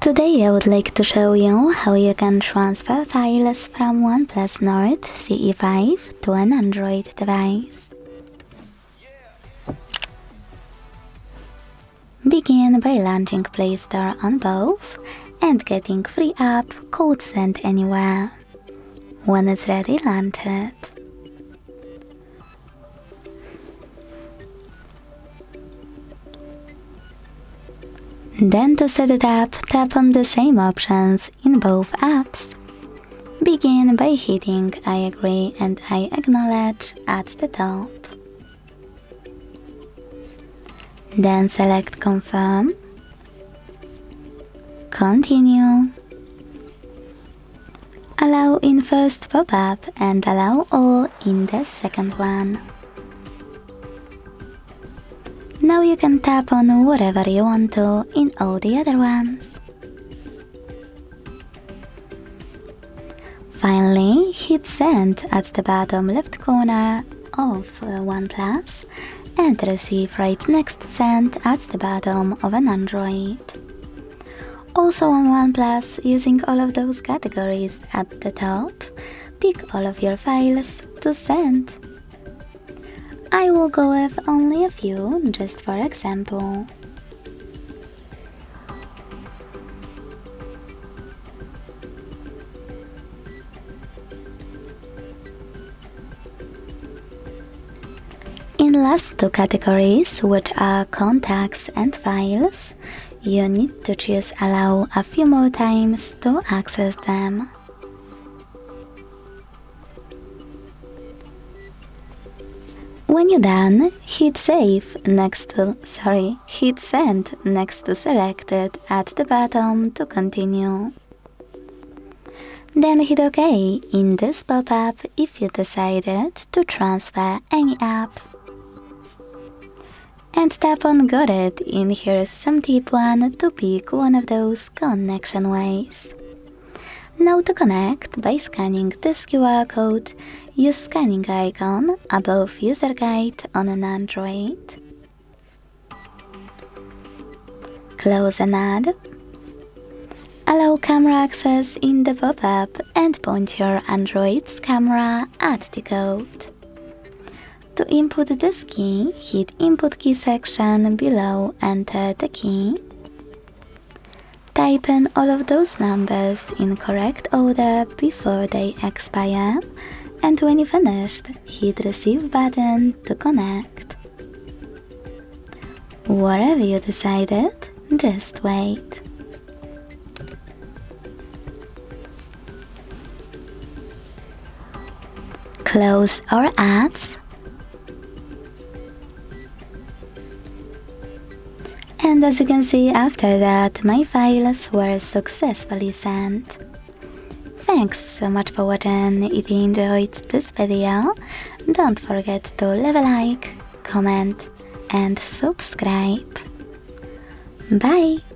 Today I would like to show you how you can transfer files from OnePlus Nord CE 5 to an Android device. Begin by launching Play Store on both and getting free app called Send Anywhere. When it's ready, launch it. Then to set it up, tap on the same options in both apps. Begin by hitting I agree and I acknowledge at the top. Then select Confirm, Continue, Allow in first pop-up and allow all in the second one. Now you can tap on whatever you want to in all the other ones. Finally, hit Send at the bottom left corner of OnePlus and receive right next to Send at the bottom of an Android. Also on OnePlus, using all of those categories at the top, pick all of your files to send. I will go with only a few, just for example. In last two categories, which are contacts and files, you need to choose Allow a few more times to access them. When you're done, hit Send next to Selected at the bottom to continue. Then hit OK in this pop-up if you decided to transfer any app. And tap on Got It in Here's Some Tip 1 to pick one of those connection ways. Now to connect by scanning this QR code, use scanning icon above user guide on an Android. Close and add. Allow camera access in the pop-up and point your Android's camera at the code. To input this key, hit Input Key section below, enter the key. Type in all of those numbers in correct order before they expire, and when you finished, hit Receive button to connect. Whatever you decided, just wait. Close our ads. And as you can see, after that, my files were successfully sent. Thanks so much for watching. If you enjoyed this video, don't forget to leave a like, comment and subscribe. Bye!